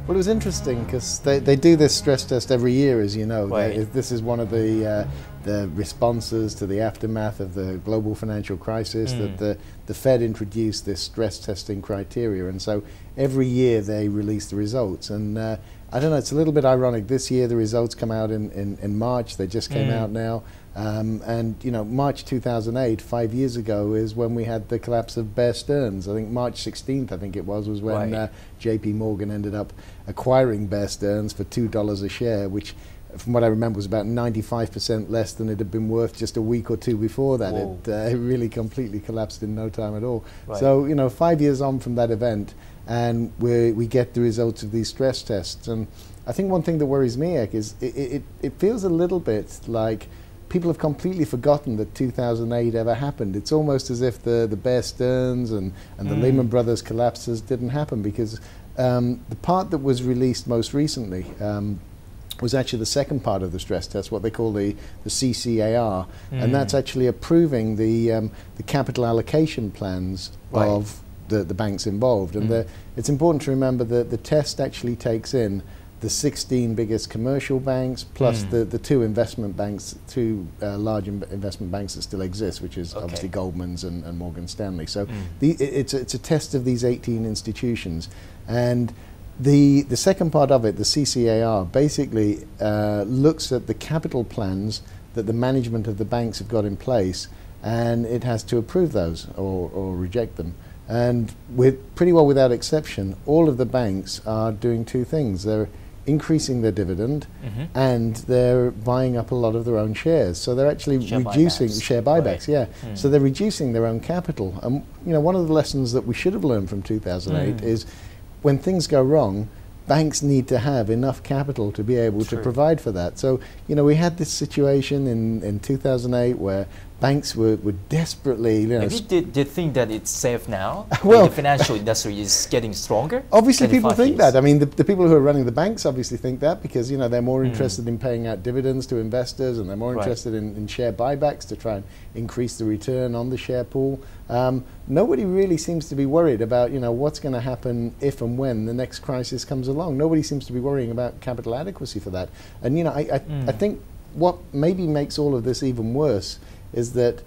Well, it was interesting because they do this stress test every year, as you know. Right. This is one of the responses to the aftermath of the global financial crisis, that the Fed introduced this stress testing criteria, and so every year they release the results. And I don't know, it's a little bit ironic. This year the results come out in March. They just came out now. And you know, March 2008, 5 years ago, is when we had the collapse of Bear Stearns. I think March 16th, I think it was when Right. JP Morgan ended up acquiring Bear Stearns for $2 a share, which from what I remember was about 95% less than it had been worth just a week or two before that. It really completely collapsed in no time at all. Right. So, you know, 5 years on from that event, and we get the results of these stress tests. And I think one thing that worries me, Ek, is it feels a little bit like people have completely forgotten that 2008 ever happened. It's almost as if the Bear Stearns and the Lehman Brothers collapses didn't happen, because the part that was released most recently was actually the second part of the stress test, what they call the CCAR, and that's actually approving the capital allocation plans of the banks involved. And it's important to remember that the test actually takes in the 16 biggest commercial banks plus the two investment banks, two large investment banks that still exist, which is obviously Goldman's and Morgan Stanley. So it's a test of these 18 institutions. And the second part of it, the CCAR, basically looks at the capital plans that the management of the banks have got in place, and it has to approve those or reject them. And pretty well without exception, all of the banks are doing two things. They're increasing their dividend and they're buying up a lot of their own shares. So they're actually reducing share buybacks, So they're reducing their own capital. And you know, one of the lessons that we should have learned from 2008 is when things go wrong, banks need to have enough capital to be able to provide for that. So, you know, we had this situation in 2008 where banks were desperately, you know... Maybe they think that it's safe now? Well, the financial industry is getting stronger? Obviously people think that. I mean, the people who are running the banks obviously think that, because, you know, they're more interested in paying out dividends to investors, and they're more interested in share buybacks to try and increase the return on the share pool. Nobody really seems to be worried about, you know, what's going to happen if and when the next crisis comes along. Nobody seems to be worrying about capital adequacy for that. And, you know, I think what maybe makes all of this even worse is that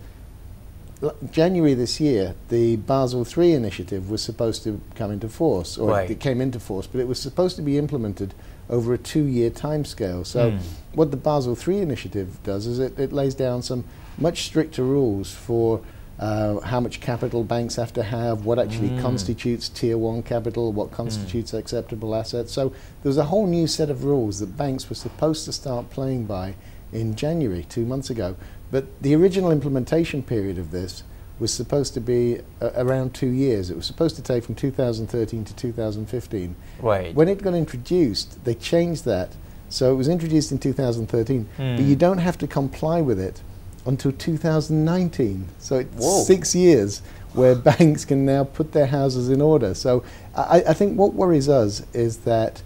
January this year, the Basel III initiative was supposed to come into force, or it came into force, but it was supposed to be implemented over a 2-year timescale. So what the Basel III initiative does is it lays down some much stricter rules for how much capital banks have to have, what actually constitutes Tier 1 capital, what constitutes acceptable assets. So there was a whole new set of rules that banks were supposed to start playing by in January, 2 months ago. But the original implementation period of this was supposed to be around 2 years. It was supposed to take from 2013 to 2015. When it got introduced, they changed that. So it was introduced in 2013, but you don't have to comply with it until 2019. So it's 6 years where banks can now put their houses in order. So I think what worries us is that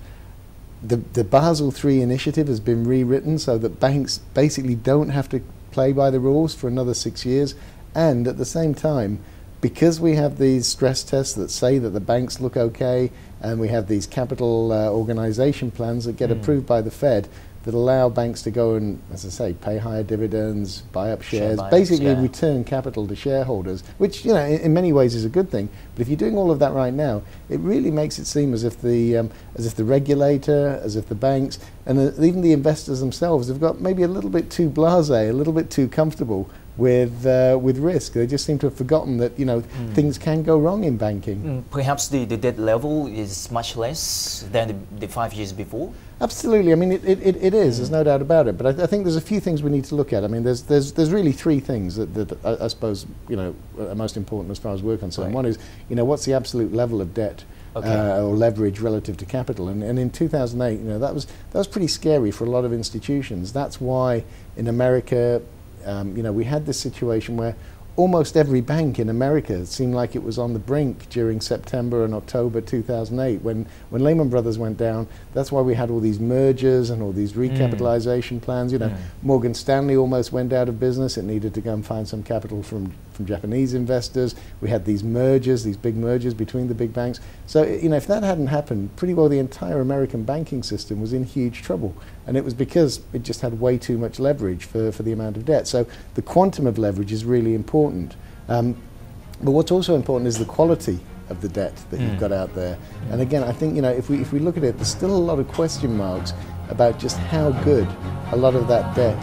the Basel III initiative has been rewritten so that banks basically don't have to play by the rules for another 6 years, and at the same time, because we have these stress tests that say that the banks look okay, and we have these capital organization plans that get approved by the Fed that allow banks to go and, as I say, pay higher dividends, buy up shares, basically return capital to shareholders, which, you know, in many ways is a good thing. But if you're doing all of that right now, it really makes it seem as if the regulator, as if the banks, and even the investors themselves have got maybe a little bit too blasé, a little bit too comfortable with risk. They just seem to have forgotten that, you know, things can go wrong in banking. Perhaps the debt level is much less than the 5 years before? Absolutely. I mean, it is. There's no doubt about it. But I think there's a few things we need to look at. I mean, there's really three things that I suppose, you know, are most important as far as we're concerned. One is, you know, what's the absolute level of debt or leverage relative to capital? And in 2008, you know, that was pretty scary for a lot of institutions. That's why in America, you know, we had this situation where almost every bank in America seemed like it was on the brink during September and October 2008. When Lehman Brothers went down, that's why we had all these mergers and all these recapitalization plans. You know, Morgan Stanley almost went out of business. It needed to go and find some capital from from Japanese investors. We had these mergers, these big mergers between the big banks. So, you know, if that hadn't happened, pretty well the entire American banking system was in huge trouble. And it was because it just had way too much leverage for the amount of debt. So the quantum of leverage is really important. But what's also important is the quality of the debt that you've got out there. And again, I think, you know, if we look at it, there's still a lot of question marks about just how good a lot of that debt